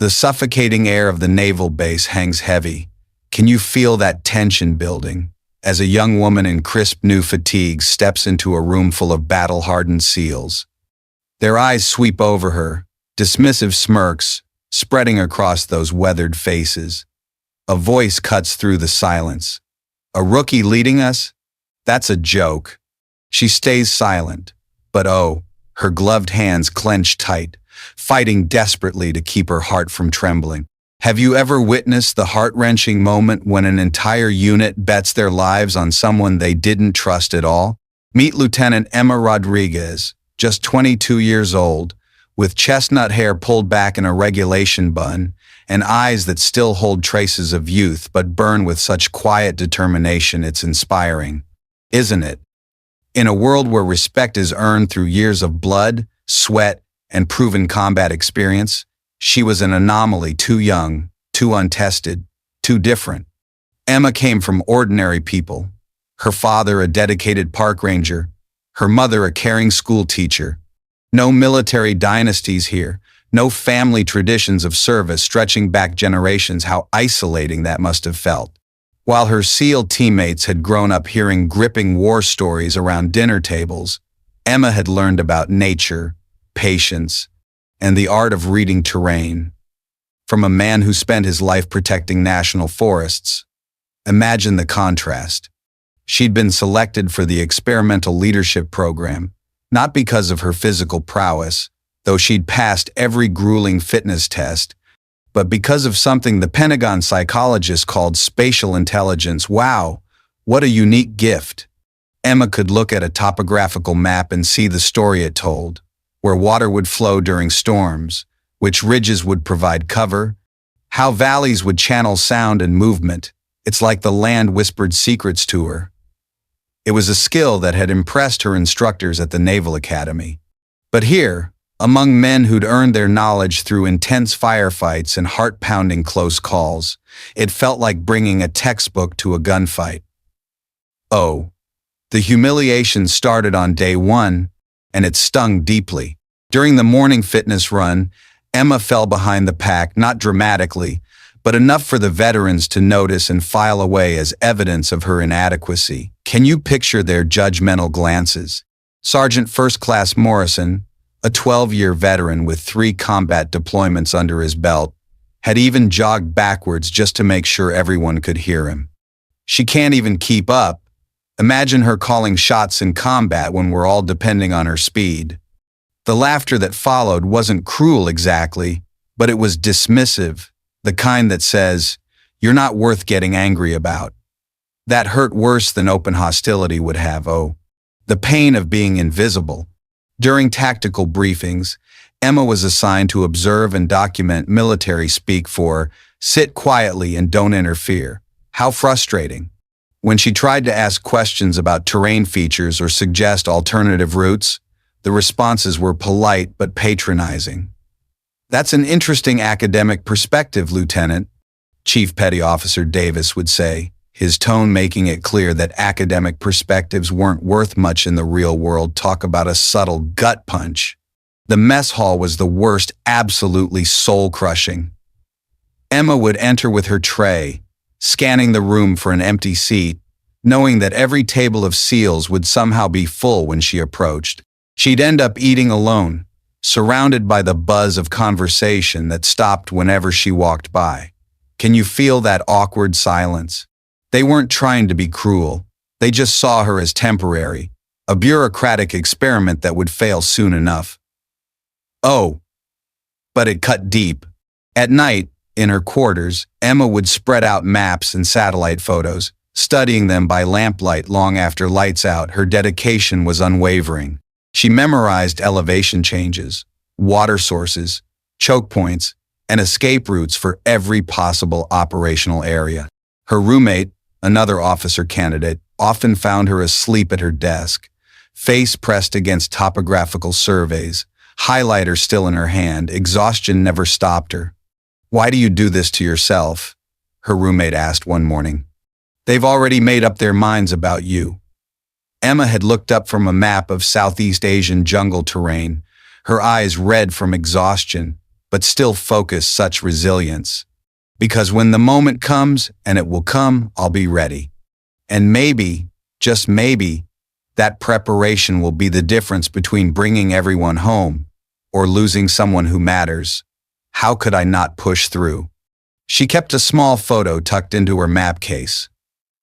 The suffocating air of the naval base hangs heavy. Can you feel that tension building as a young woman in crisp new fatigues steps into a room full of battle-hardened SEALs? Their eyes sweep over her, dismissive smirks spreading across those weathered faces. A voice cuts through the silence. A rookie leading us? That's a joke. She stays silent, but oh, her gloved hands clench tight, fighting desperately to keep her heart from trembling. Have you ever witnessed the heart-wrenching moment when an entire unit bets their lives on someone they didn't trust at all? Meet Lieutenant Emma Rodriguez, just 22 years old, with chestnut hair pulled back in a regulation bun, and eyes that still hold traces of youth but burn with such quiet determination it's inspiring. Isn't it? In a world where respect is earned through years of blood, sweat, and proven combat experience, she was an anomaly, too young, too untested, too different. Emma came from ordinary people. Her father a dedicated park ranger, her mother a caring school teacher. No military dynasties here, no family traditions of service stretching back generations. How isolating that must have felt. While her SEAL teammates had grown up hearing gripping war stories around dinner tables, Emma had learned about nature, patience, and the art of reading terrain from a man who spent his life protecting national forests. Imagine the contrast. She'd been selected for the experimental leadership program, not because of her physical prowess, though she'd passed every grueling fitness test, but because of something the Pentagon psychologist called spatial intelligence. Wow, what a unique gift. Emma could look at a topographical map and see the story it told, where water would flow during storms, which ridges would provide cover, how valleys would channel sound and movement. It's like the land whispered secrets to her. It was a skill that had impressed her instructors at the Naval Academy. But here, among men who'd earned their knowledge through intense firefights and heart-pounding close calls, it felt like bringing a textbook to a gunfight. Oh, the humiliation started on day one, and it stung deeply. During the morning fitness run, Emma fell behind the pack, not dramatically, but enough for the veterans to notice and file away as evidence of her inadequacy. Can you picture their judgmental glances? Sergeant First Class Morrison, a 12-year veteran with 3 combat deployments under his belt, had even jogged backwards just to make sure everyone could hear him. She can't even keep up. Imagine her calling shots in combat when we're all depending on her speed. The laughter that followed wasn't cruel exactly, but it was dismissive, the kind that says, "You're not worth getting angry about." That hurt worse than open hostility would have. Oh, the pain of being invisible. During tactical briefings, Emma was assigned to observe and document military speak for "sit quietly and don't interfere." How frustrating. When she tried to ask questions about terrain features or suggest alternative routes, the responses were polite but patronizing. "That's an interesting academic perspective, Lieutenant," Chief Petty Officer Davis would say, his tone making it clear that academic perspectives weren't worth much in the real world. Talk about a subtle gut punch. The mess hall was the worst, absolutely soul-crushing. Emma would enter with her tray, scanning the room for an empty seat, knowing that every table of SEALs would somehow be full when she approached. She'd end up eating alone, surrounded by the buzz of conversation that stopped whenever she walked by. Can you feel that awkward silence? They weren't trying to be cruel. They just saw her as temporary, a bureaucratic experiment that would fail soon enough. Oh, but it cut deep. At night, in her quarters, Emma would spread out maps and satellite photos, studying them by lamplight long after lights out. Her dedication was unwavering. She memorized elevation changes, water sources, choke points, and escape routes for every possible operational area. Her roommate, another officer candidate, often found her asleep at her desk, face pressed against topographical surveys, highlighter still in her hand. Exhaustion never stopped her. "Why do you do this to yourself?" her roommate asked one morning. "They've already made up their minds about you." Emma had looked up from a map of Southeast Asian jungle terrain, her eyes red from exhaustion, but still focus such resilience. Because when the moment comes, and it will come, I'll be ready. And maybe, just maybe, that preparation will be the difference between bringing everyone home or losing someone who matters. How could I not push through? She kept a small photo tucked into her map case.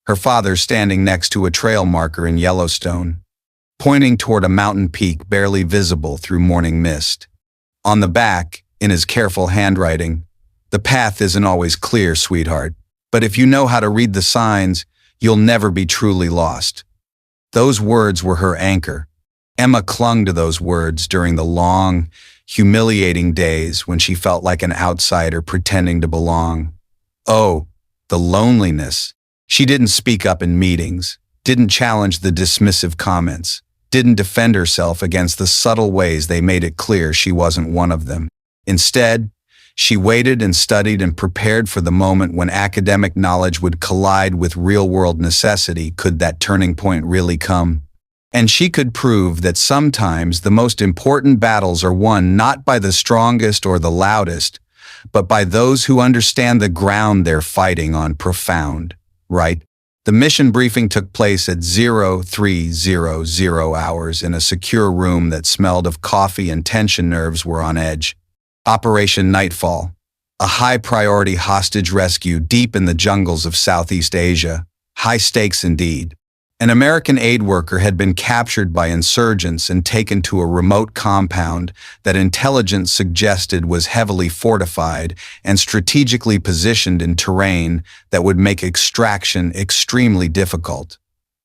Her father standing next to a trail marker in Yellowstone, pointing toward a mountain peak barely visible through morning mist. On the back, in his careful handwriting, "The path isn't always clear, sweetheart, but if you know how to read the signs, you'll never be truly lost." Those words were her anchor. Emma clung to those words during the long, humiliating days when she felt like an outsider pretending to belong. Oh, the loneliness. She didn't speak up in meetings, didn't challenge the dismissive comments, didn't defend herself against the subtle ways they made it clear she wasn't one of them. Instead, she waited and studied and prepared for the moment when academic knowledge would collide with real-world necessity. Could that turning point really come? And she could prove that sometimes the most important battles are won not by the strongest or the loudest, but by those who understand the ground they're fighting on. Profound, right? The mission briefing took place at 0300 hours in a secure room that smelled of coffee and tension. Nerves were on edge. Operation Nightfall, a high-priority hostage rescue deep in the jungles of Southeast Asia. High stakes indeed. An American aid worker had been captured by insurgents and taken to a remote compound that intelligence suggested was heavily fortified and strategically positioned in terrain that would make extraction extremely difficult.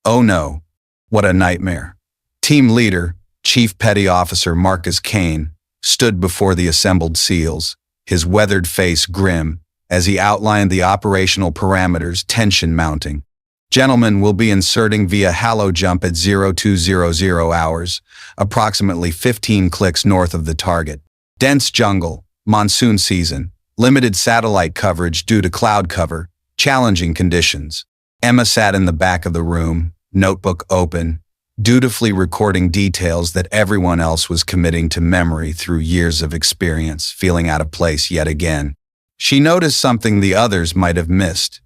Oh no, what a nightmare. Team leader, Chief Petty Officer Marcus Kane, stood before the assembled SEALs, his weathered face grim, as he outlined the operational parameters, tension mounting. Gentlemen, will be inserting via halo jump at 0200 hours, approximately 15 clicks north of the target. Dense jungle, monsoon season, limited satellite coverage due to cloud cover, challenging conditions. Emma sat in the back of the room, notebook open, dutifully recording details that everyone else was committing to memory through years of experience, feeling out of place yet again. She noticed something the others might have missed.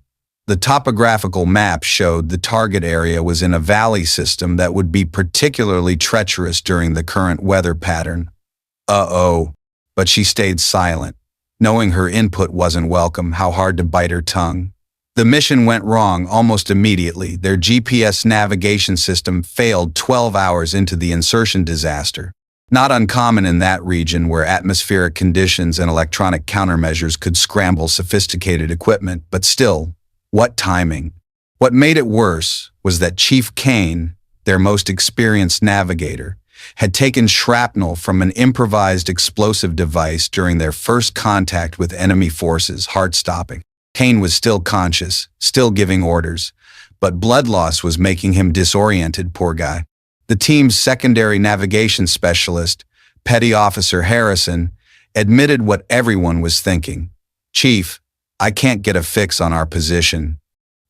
The topographical map showed the target area was in a valley system that would be particularly treacherous during the current weather pattern. Uh-oh, but she stayed silent, knowing her input wasn't welcome. How hard to bite her tongue. The mission went wrong almost immediately. Their GPS navigation system failed 12 hours into the insertion disaster. Not uncommon in that region where atmospheric conditions and electronic countermeasures could scramble sophisticated equipment, but still, what timing? What made it worse was that Chief Kane, their most experienced navigator, had taken shrapnel from an improvised explosive device during their first contact with enemy forces. Heart-stopping. Kane was still conscious, still giving orders, but blood loss was making him disoriented, poor guy. The team's secondary navigation specialist, Petty Officer Harrison, admitted what everyone was thinking. "Chief, I can't get a fix on our position.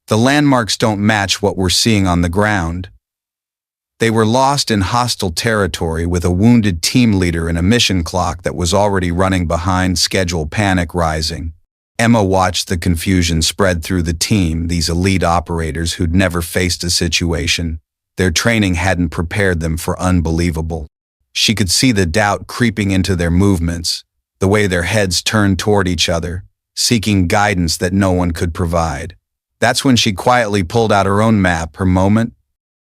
The landmarks don't match what we're seeing on the ground." They were lost in hostile territory with a wounded team leader and a mission clock that was already running behind schedule. Panic rising. Emma watched the confusion spread through the team, these elite operators who'd never faced a situation. Their training hadn't prepared them for unbelievable. She could see the doubt creeping into their movements, the way their heads turned toward each other, seeking guidance that no one could provide. That's when she quietly pulled out her own map, her moment.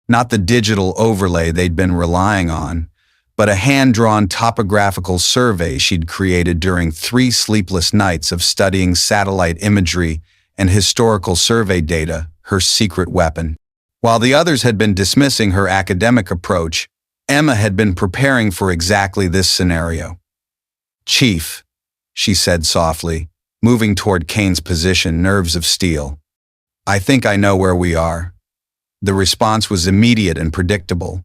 Not the digital overlay they'd been relying on, but a hand-drawn topographical survey she'd created during 3 sleepless nights of studying satellite imagery and historical survey data, her secret weapon. While the others had been dismissing her academic approach, Emma had been preparing for exactly this scenario. "Chief," she said softly, moving toward Kane's position, nerves of steel. "I think I know where we are." The response was immediate and predictable.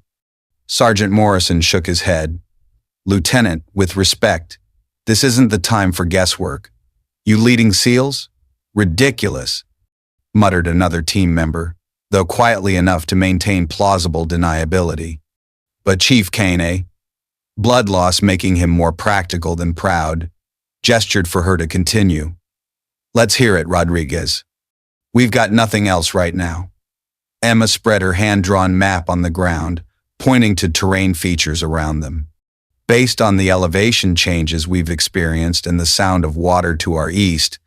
Sergeant Morrison shook his head. "Lieutenant, with respect, this isn't the time for guesswork. You leading SEALs? Ridiculous," muttered another team member, though quietly enough to maintain plausible deniability. "But Chief Kane, blood loss making him more practical than proud. gestured for her to continue. Let's hear it, Rodriguez. We've got nothing else right now. Emma spread her hand-drawn map on the ground, pointing to terrain features around them. Based on the elevation changes we've experienced and the sound of water to our east,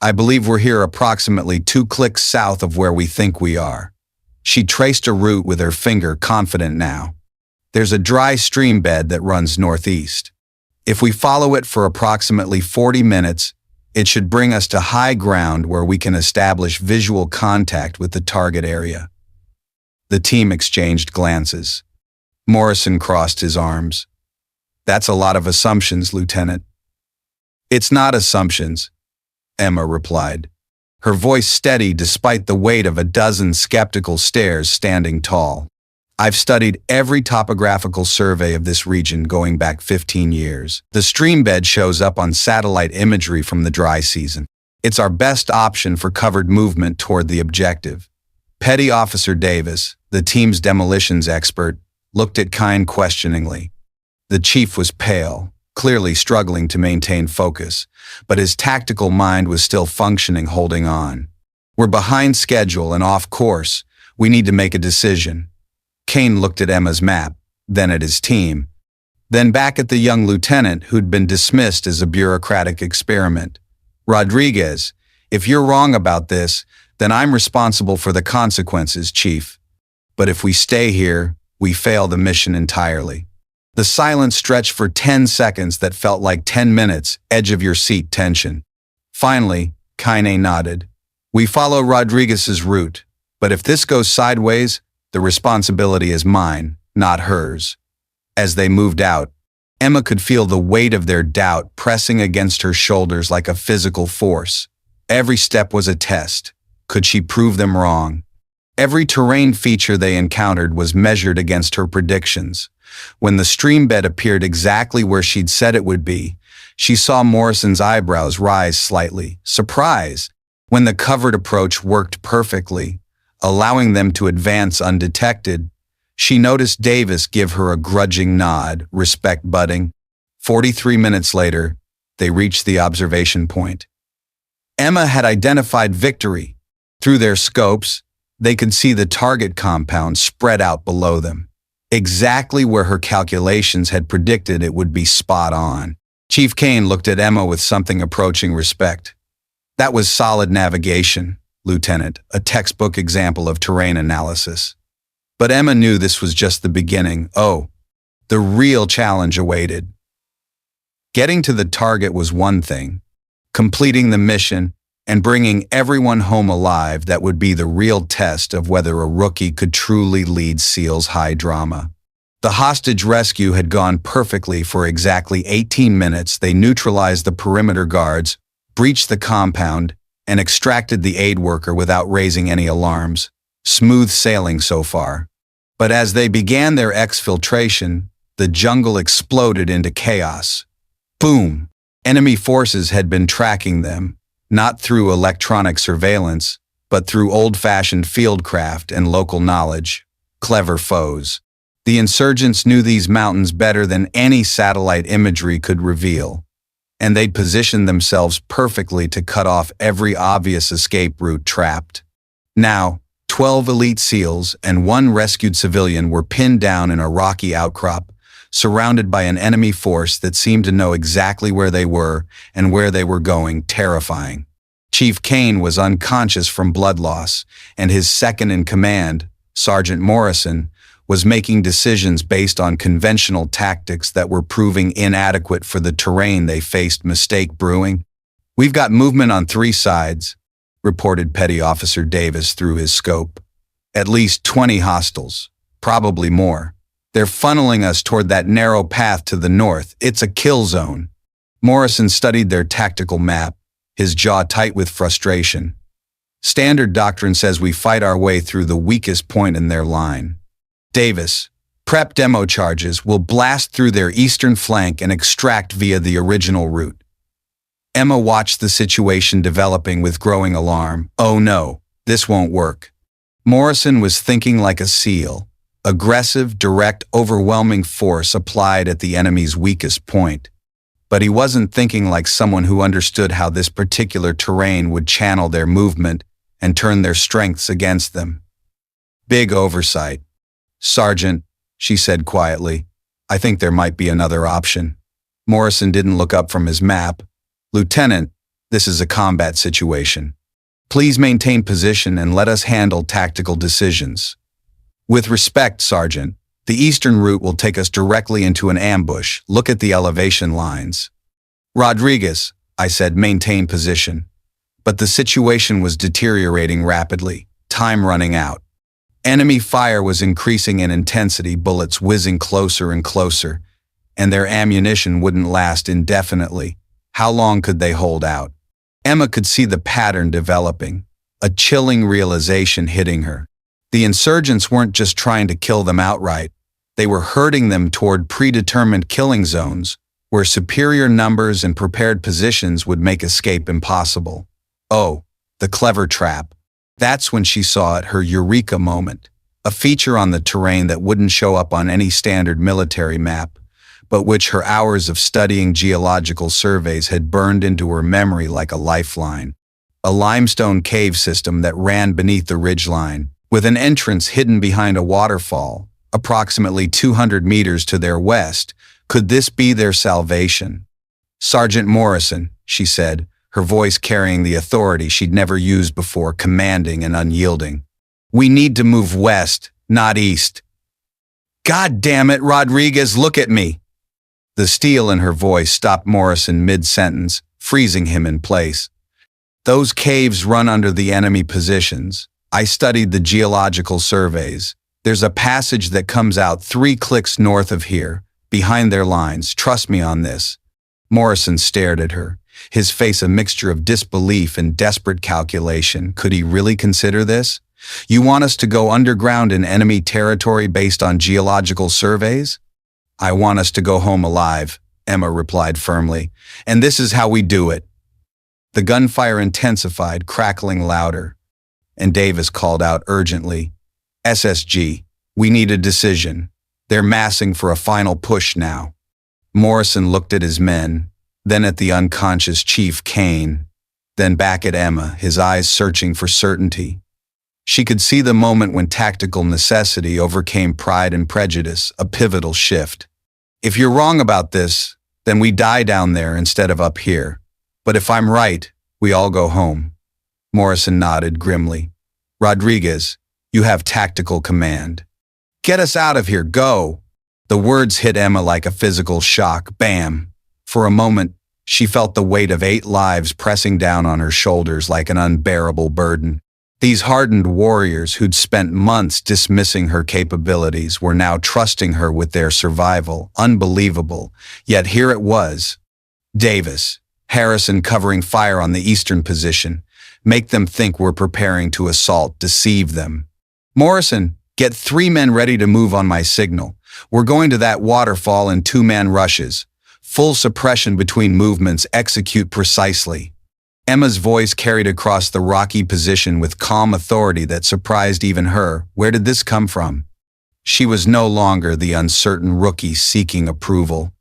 I believe we're here approximately 2 clicks south of where we think we are. She traced a route with her finger, confident now. There's a dry stream bed that runs northeast. If we follow it for approximately 40 minutes, it should bring us to high ground where we can establish visual contact with the target area. The team exchanged glances. Morrison crossed his arms. That's a lot of assumptions, Lieutenant. It's not assumptions, Emma replied, her voice steady despite the weight of a dozen skeptical stares standing tall. I've studied every topographical survey of this region going back 15 years. The stream bed shows up on satellite imagery from the dry season. It's our best option for covered movement toward the objective. Petty Officer Davis, the team's demolitions expert, looked at Kine questioningly. The chief was pale, clearly struggling to maintain focus, but his tactical mind was still functioning, holding on. We're behind schedule and off course. We need to make a decision. Kane looked at Emma's map, then at his team, then back at the young lieutenant who'd been dismissed as a bureaucratic experiment. Rodriguez, if you're wrong about this, then I'm responsible for the consequences, Chief. But if we stay here, we fail the mission entirely. The silence stretched for 10 seconds that felt like 10 minutes, edge-of-your-seat tension. Finally, Kine nodded. We follow Rodriguez's route, but if this goes sideways, the responsibility is mine, not hers. As they moved out, Emma could feel the weight of their doubt pressing against her shoulders like a physical force. Every step was a test. Could she prove them wrong? Every terrain feature they encountered was measured against her predictions. When the stream bed appeared exactly where she'd said it would be, she saw Morrison's eyebrows rise slightly, surprised. When the covered approach worked perfectly, allowing them to advance undetected, she noticed Davis give her a grudging nod, respect budding. 43 minutes later, they reached the observation point. Emma had identified victory. Through their scopes, they could see the target compound spread out below them, exactly where her calculations had predicted it would be spot on. Chief Kane looked at Emma with something approaching respect. That was solid navigation, Lieutenant, a textbook example of terrain analysis. But Emma knew this was just the beginning. Oh, the real challenge awaited. Getting to the target was one thing. Completing the mission and bringing everyone home alive, that would be the real test of whether a rookie could truly lead SEAL's high drama. The hostage rescue had gone perfectly for exactly 18 minutes. They neutralized the perimeter guards, breached the compound, and extracted the aid worker without raising any alarms. Smooth sailing so far. But as they began their exfiltration, the jungle exploded into chaos. Boom! Enemy forces had been tracking them, not through electronic surveillance, but through old-fashioned fieldcraft and local knowledge. Clever foes. The insurgents knew these mountains better than any satellite imagery could reveal, and they'd positioned themselves perfectly to cut off every obvious escape route trapped. Now, 12 elite SEALs and 1 rescued civilian were pinned down in a rocky outcrop, surrounded by an enemy force that seemed to know exactly where they were and where they were going. Terrifying. Chief Kane was unconscious from blood loss, and his second-in-command, Sergeant Morrison, was making decisions based on conventional tactics that were proving inadequate for the terrain they faced. Mistake brewing. We've got movement on 3 sides, reported Petty Officer Davis through his scope. At least 20 hostiles, probably more. They're funneling us toward that narrow path to the north. It's a kill zone. Morrison studied their tactical map, his jaw tight with frustration. Standard doctrine says we fight our way through the weakest point in their line. Davis, prep demo charges. Will blast through their eastern flank and extract via the original route. Emma watched the situation developing with growing alarm. Oh no, this won't work. Morrison was thinking like a SEAL. Aggressive, direct, overwhelming force applied at the enemy's weakest point. but he wasn't thinking like someone who understood how this particular terrain would channel their movement and turn their strengths against them. Big oversight. "Sergeant," she said quietly, "I think there might be another option." Morrison didn't look up from his map. "Lieutenant, this is a combat situation. Please maintain position and let us handle tactical decisions." "With respect, Sergeant, the eastern route will take us directly into an ambush. Look at the elevation lines." "Rodriguez," I said, "maintain position." But the situation was deteriorating rapidly, time running out. Enemy fire was increasing in intensity, bullets whizzing closer and closer, and their ammunition wouldn't last indefinitely. How long could they hold out? Emma could see the pattern developing, a chilling realization hitting her. The insurgents weren't just trying to kill them outright. They were herding them toward predetermined killing zones, where superior numbers and prepared positions would make escape impossible. Oh, the clever trap. That's when she saw it, her eureka moment, a feature on the terrain that wouldn't show up on any standard military map, but which her hours of studying geological surveys had burned into her memory like a lifeline. A limestone cave system that ran beneath the ridgeline, with an entrance hidden behind a waterfall, approximately 200 meters to their west. Could this be their salvation? "Sergeant Morrison," she said, her voice carrying the authority she'd never used before, commanding and unyielding. "We need to move west, not east." "God damn it, Rodriguez, look at me!" The steel in her voice stopped Morrison mid-sentence, freezing him in place. "Those caves run under the enemy positions. I studied the geological surveys. There's a passage that comes out 3 clicks north of here, behind their lines. Trust me on this." Morrison stared at her, his face a mixture of disbelief and desperate calculation. Could he really consider this? "You want us to go underground in enemy territory based on geological surveys?" "I want us to go home alive," Emma replied firmly, "and this is how we do it." The gunfire intensified, crackling louder, and Davis called out urgently, "SSG, we need a decision. They're massing for a final push now." Morrison looked at his men, then at the unconscious Chief Kane, then back at Emma, his eyes searching for certainty. She could see the moment when tactical necessity overcame pride and prejudice, a pivotal shift. "If you're wrong about this, then we die down there instead of up here. But if I'm right, we all go home." Morrison nodded grimly. "Rodriguez, you have tactical command. Get us out of here, go!" The words hit Emma like a physical shock. Bam! For a moment, she felt the weight of 8 lives pressing down on her shoulders like an unbearable burden. These hardened warriors who'd spent months dismissing her capabilities were now trusting her with their survival. Unbelievable. Yet here it was. "Davis, Harrison covering fire on the eastern position. Make them think we're preparing to assault, deceive them. Morrison, get 3 men ready to move on my signal. We're going to that waterfall in 2-man rushes. Full suppression between movements, execute precisely." Emma's voice carried across the rocky position with calm authority that surprised even her. Where did this come from? She was no longer the uncertain rookie seeking approval.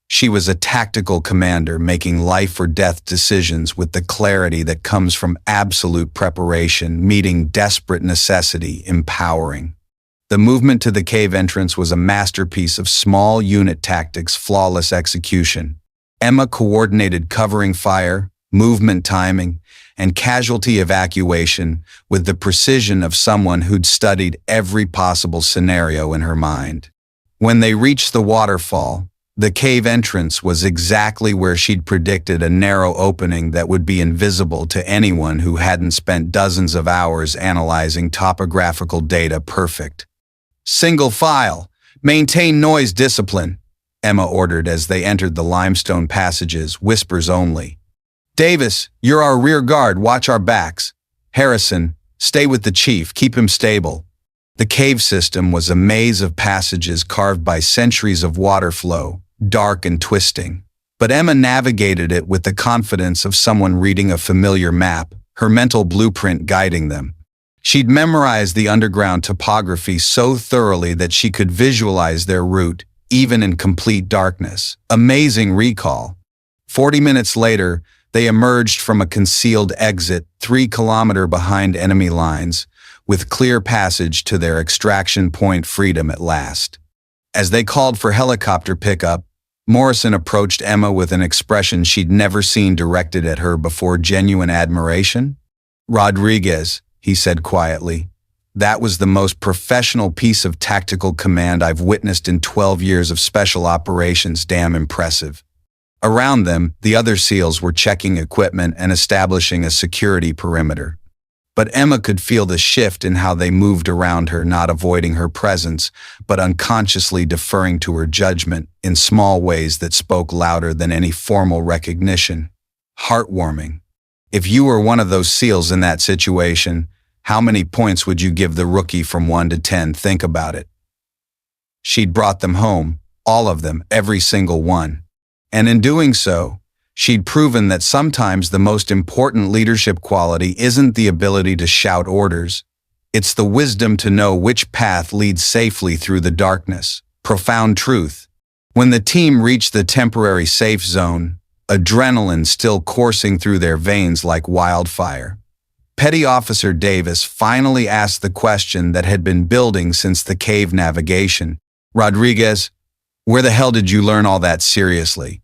She was a tactical commander making life or death decisions with the clarity that comes from absolute preparation, meeting desperate necessity, empowering. The movement to the cave entrance was a masterpiece of small unit tactics, flawless execution. Emma coordinated covering fire, movement timing, and casualty evacuation with the precision of someone who'd studied every possible scenario in her mind. When they reached the waterfall, the cave entrance was exactly where she'd predicted, a narrow opening that would be invisible to anyone who hadn't spent dozens of hours analyzing topographical data. Perfect. "Single file. Maintain noise discipline," Emma ordered as they entered the limestone passages, whispers only. "Davis, you're our rear guard, watch our backs. Harrison, stay with the chief, keep him stable." The cave system was a maze of passages carved by centuries of water flow, dark and twisting. But Emma navigated it with the confidence of someone reading a familiar map, her mental blueprint guiding them. She'd memorized the underground topography so thoroughly that she could visualize their route, even in complete darkness. Amazing recall. 40 minutes later, they emerged from a concealed exit 3 kilometers behind enemy lines, with clear passage to their extraction point freedom at last. As they called for helicopter pickup, Morrison approached Emma with an expression she'd never seen directed at her before: genuine admiration. "Rodriguez," he said quietly, "that was the most professional piece of tactical command I've witnessed in 12 years of special operations. Damn impressive." Around them, the other SEALs were checking equipment and establishing a security perimeter. But Emma could feel the shift in how they moved around her, not avoiding her presence, but unconsciously deferring to her judgment in small ways that spoke louder than any formal recognition. Heartwarming. If you were one of those SEALs in that situation, how many points would you give the rookie from 1 to 10? Think about it. She'd brought them home, all of them, every single one. And in doing so, she'd proven that sometimes the most important leadership quality isn't the ability to shout orders. It's the wisdom to know which path leads safely through the darkness. Profound truth. When the team reached the temporary safe zone, adrenaline still coursing through their veins like wildfire, Petty Officer Davis finally asked the question that had been building since the cave navigation. "Rodriguez, where the hell did you learn all that? Seriously?"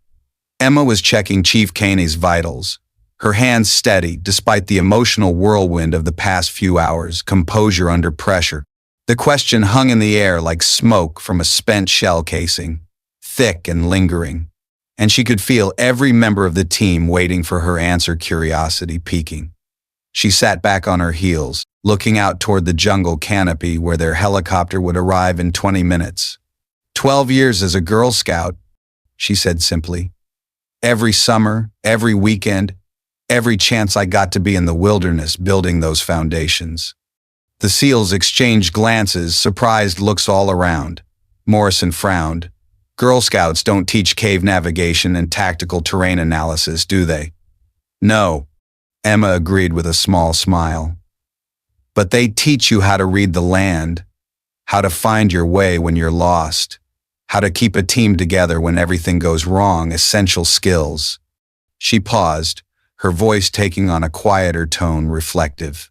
Emma was checking Chief Kaney's vitals, her hands steady despite the emotional whirlwind of the past few hours, composure under pressure. The question hung in the air like smoke from a spent shell casing, thick and lingering, and she could feel every member of the team waiting for her answer, curiosity peaking. She sat back on her heels, looking out toward the jungle canopy where their helicopter would arrive in 20 minutes. 12 years as a Girl Scout," she said simply. "Every summer, every weekend, every chance I got to be in the wilderness building those foundations." The SEALs exchanged glances, surprised looks all around. Morrison frowned. "Girl Scouts don't teach cave navigation and tactical terrain analysis, do they?" "No," Emma agreed with a small smile. "But they teach you how to read the land, how to find your way when you're lost, how to keep a team together when everything goes wrong, essential skills." She paused, her voice taking on a quieter tone, reflective.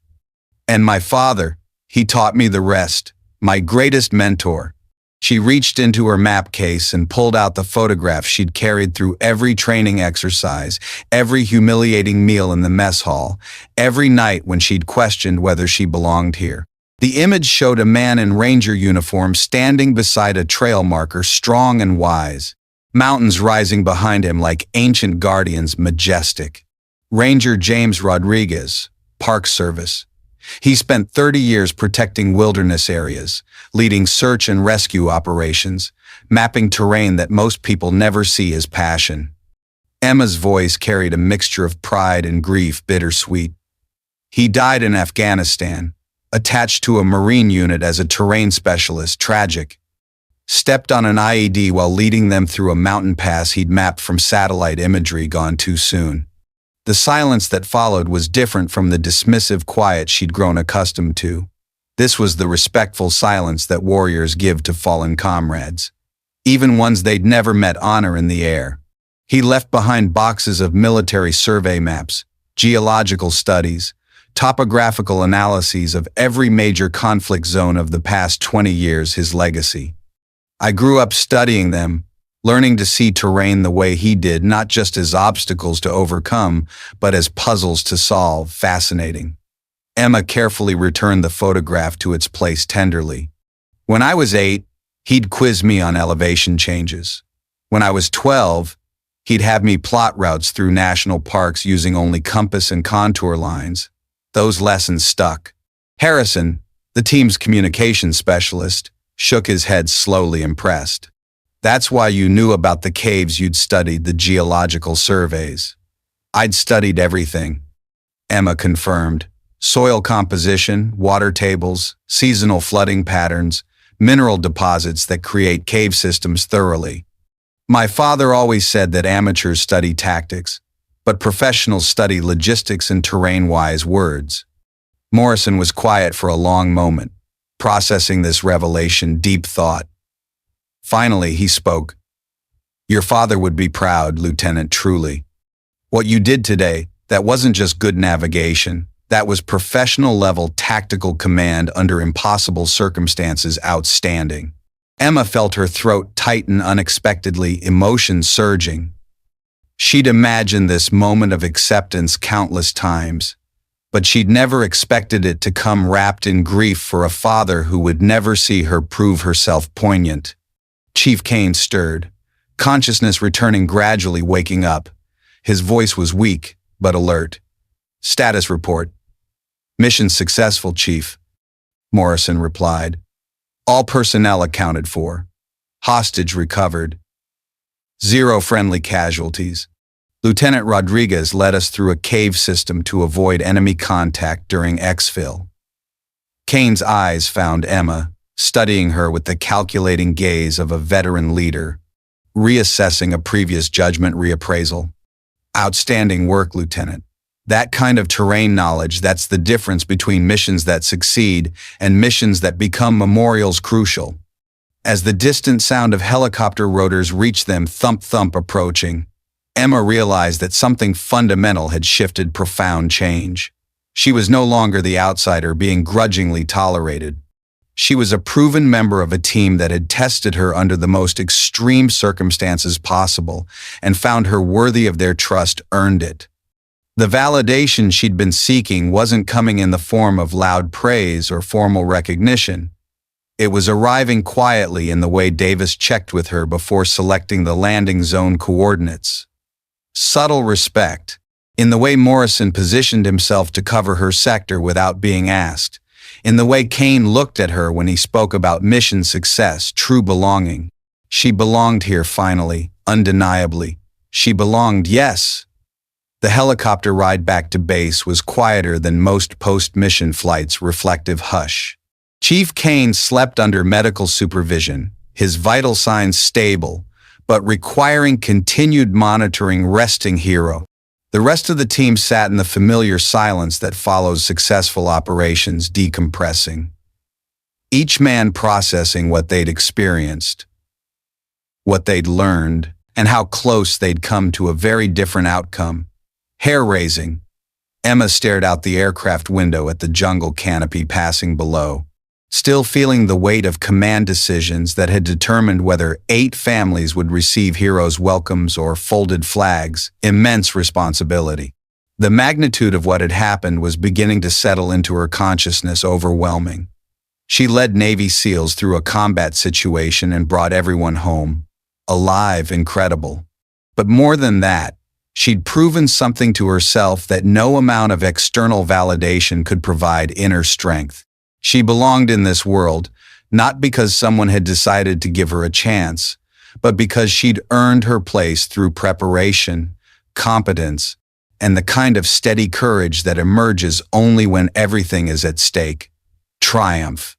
"And my father, he taught me the rest, my greatest mentor." She reached into her map case and pulled out the photographs she'd carried through every training exercise, every humiliating meal in the mess hall, every night when she'd questioned whether she belonged here. The image showed a man in ranger uniform standing beside a trail marker, strong and wise, mountains rising behind him like ancient guardians, majestic. Ranger James Rodriguez, Park Service. He spent 30 years protecting wilderness areas, leading search and rescue operations, mapping terrain that most people never see as passion. Emma's voice carried a mixture of pride and grief, bittersweet. He died in Afghanistan, attached to a Marine unit as a terrain specialist, tragic. Stepped on an IED while leading them through a mountain pass he'd mapped from satellite imagery, gone too soon. The silence that followed was different from the dismissive quiet she'd grown accustomed to. This was the respectful silence that warriors give to fallen comrades, even ones they'd never met. Honor in the air. He left behind boxes of military survey maps, geological studies, topographical analyses of every major conflict zone of the past 20 years, his legacy. I grew up studying them, learning to see terrain the way he did, not just as obstacles to overcome, but as puzzles to solve. Fascinating. Emma carefully returned the photograph to its place tenderly. "When I was 8, he'd quiz me on elevation changes. When I was 12, he'd have me plot routes through national parks using only compass and contour lines. Those lessons stuck." Harrison, the team's communications specialist, shook his head slowly, impressed. "That's why you knew about the caves. You'd studied the geological surveys." "I'd studied everything," Emma confirmed. "Soil composition, water tables, seasonal flooding patterns, mineral deposits that create cave systems thoroughly. My father always said that amateurs study tactics, but professionals study logistics and terrain-wise words." Morrison was quiet for a long moment, processing this revelation, deep thought. Finally, he spoke. Your father would be proud, Lieutenant, truly. What you did today, that wasn't just good navigation. That was professional-level tactical command under impossible circumstances outstanding. Emma felt her throat tighten unexpectedly, emotion surging. She'd imagined this moment of acceptance countless times, but she'd never expected it to come wrapped in grief for a father who would never see her prove herself poignant. Chief Kane stirred, consciousness returning gradually, waking up. His voice was weak, but alert. Status report. Mission successful, Chief, Morrison replied. All personnel accounted for. Hostage recovered. 0 friendly casualties. Lieutenant Rodriguez led us through a cave system to avoid enemy contact during exfil. Kane's eyes found Emma, studying her with the calculating gaze of a veteran leader, reassessing a previous judgment reappraisal. Outstanding work, Lieutenant. That kind of terrain knowledge, that's the difference between missions that succeed and missions that become memorials crucial. As the distant sound of helicopter rotors reached them, thump-thump approaching, Emma realized that something fundamental had shifted, profound change. She was no longer the outsider being grudgingly tolerated. She was a proven member of a team that had tested her under the most extreme circumstances possible and found her worthy of their trust, earned it. The validation she'd been seeking wasn't coming in the form of loud praise or formal recognition. It was arriving quietly in the way Davis checked with her before selecting the landing zone coordinates. Subtle respect, in the way Morrison positioned himself to cover her sector without being asked, in the way Kane looked at her when he spoke about mission success, true belonging. She belonged here finally, undeniably. She belonged, yes. The helicopter ride back to base was quieter than most post-mission flights, reflective hush. Chief Kane slept under medical supervision, his vital signs stable, but requiring continued monitoring, resting hero. The rest of the team sat in the familiar silence that follows successful operations, decompressing. Each man processing what they'd experienced, what they'd learned, and how close they'd come to a very different outcome. Hair-raising. Emma stared out the aircraft window at the jungle canopy passing below, still feeling the weight of command decisions that had determined whether 8 families would receive heroes' welcomes or folded flags. Immense responsibility. The magnitude of what had happened was beginning to settle into her consciousness, overwhelming. She led Navy SEALs through a combat situation and brought everyone home. Alive, incredible. But more than that, she'd proven something to herself that no amount of external validation could provide: inner strength. She belonged in this world, not because someone had decided to give her a chance, but because she'd earned her place through preparation, competence, and the kind of steady courage that emerges only when everything is at stake. Triumph.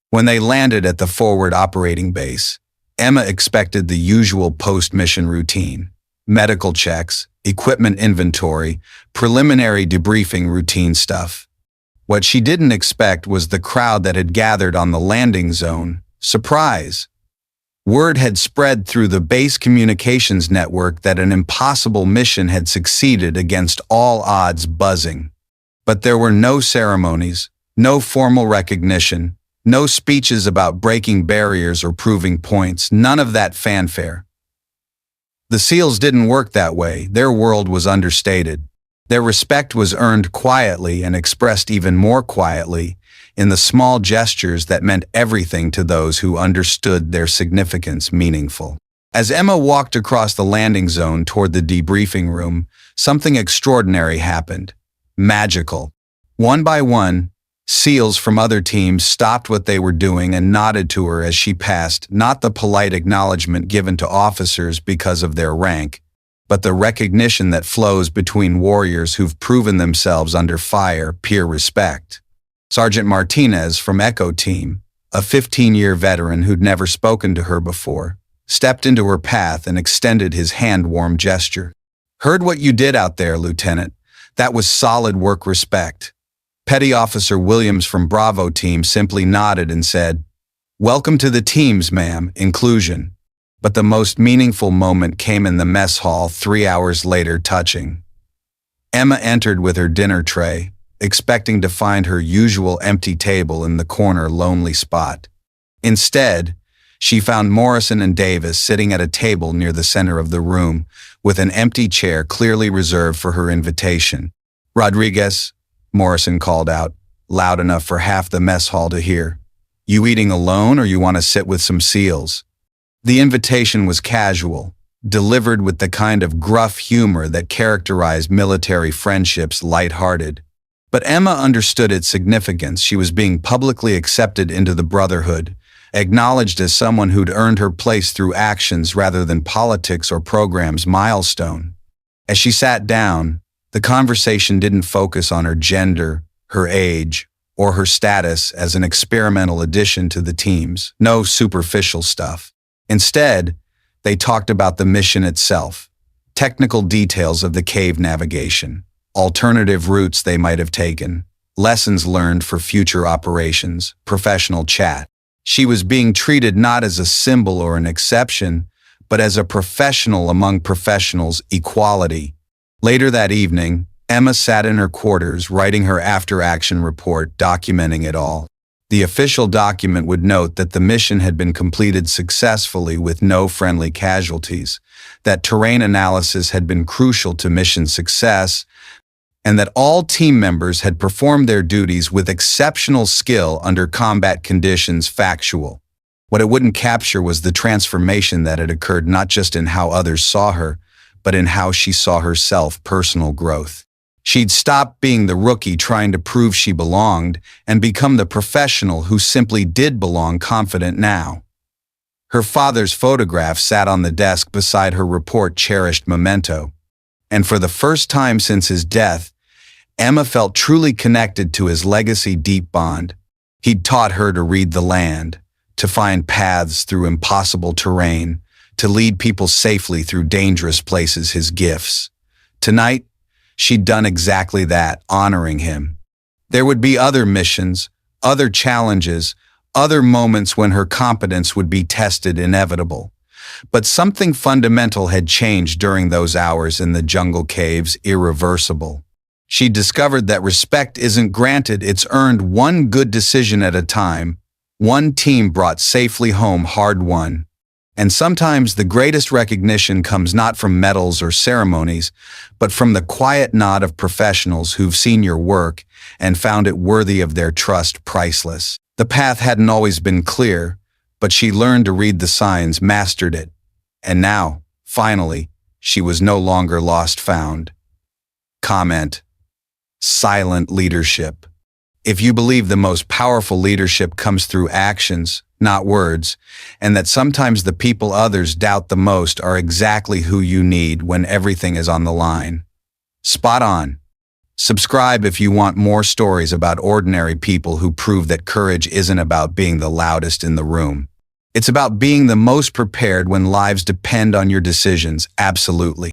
When they landed at the forward operating base, Emma expected the usual post-mission routine: medical checks, equipment inventory, preliminary debriefing, routine stuff. What she didn't expect was the crowd that had gathered on the landing zone. Surprise! Word had spread through the base communications network that an impossible mission had succeeded against all odds, buzzing. But there were no ceremonies, no formal recognition, no speeches about breaking barriers or proving points, none of that fanfare. The SEALs didn't work that way. Their world was understated. Their respect was earned quietly and expressed even more quietly in the small gestures that meant everything to those who understood their significance meaningful. As Emma walked across the landing zone toward the debriefing room, something extraordinary happened. Magical. One by one, SEALs from other teams stopped what they were doing and nodded to her as she passed, not the polite acknowledgement given to officers because of their rank, but the recognition that flows between warriors who've proven themselves under fire, peer respect. Sergeant Martinez from Echo Team, a 15-year veteran who'd never spoken to her before, stepped into her path and extended his hand-warm gesture. "Heard what you did out there, Lieutenant. That was solid work, respect." Petty Officer Williams from Bravo Team simply nodded and said, "Welcome to the teams, ma'am, inclusion." But the most meaningful moment came in the mess hall 3 hours later. Touching. Emma entered with her dinner tray, expecting to find her usual empty table in the corner lonely spot. Instead, she found Morrison and Davis sitting at a table near the center of the room, with an empty chair clearly reserved for her invitation. "Rodriguez," Morrison called out, loud enough for half the mess hall to hear. "You eating alone or you want to sit with some SEALs?" The invitation was casual, delivered with the kind of gruff humor that characterized military friendships, light-hearted. But Emma understood its significance. She was being publicly accepted into the Brotherhood, acknowledged as someone who'd earned her place through actions rather than politics or programs. Milestone. As she sat down, the conversation didn't focus on her gender, her age, or her status as an experimental addition to the teams. No superficial stuff. Instead, they talked about the mission itself, technical details of the cave navigation, alternative routes they might have taken, lessons learned for future operations, professional chat. She was being treated not as a symbol or an exception, but as a professional among professionals. Equality. Later that evening, Emma sat in her quarters writing her after-action report, documenting it all. The official document would note that the mission had been completed successfully with no friendly casualties, that terrain analysis had been crucial to mission success, and that all team members had performed their duties with exceptional skill under combat conditions. Factual. What it wouldn't capture was the transformation that had occurred not just in how others saw her, but in how she saw herself. Personal growth. She'd stopped being the rookie trying to prove she belonged and become the professional who simply did belong. Confident now. Her father's photograph sat on the desk beside her report, cherished memento. And for the first time since his death, Emma felt truly connected to his legacy. Deep bond. He'd taught her to read the land, to find paths through impossible terrain, to lead people safely through dangerous places. His gifts. Tonight, she'd done exactly that, honoring him. There would be other missions, other challenges, other moments when her competence would be tested, inevitable. But something fundamental had changed during those hours in the jungle caves. Irreversible. She discovered that respect isn't granted, it's earned, one good decision at a time, one team brought safely home, hard won. And sometimes the greatest recognition comes not from medals or ceremonies, but from the quiet nod of professionals who've seen your work and found it worthy of their trust. Priceless. The path hadn't always been clear, but she learned to read the signs, mastered it. And now, finally, she was no longer lost, found. Comment. Silent leadership. If you believe the most powerful leadership comes through actions, not words, and that sometimes the people others doubt the most are exactly who you need when everything is on the line. Spot on. Subscribe if you want more stories about ordinary people who prove that courage isn't about being the loudest in the room. It's about being the most prepared when lives depend on your decisions. Absolutely.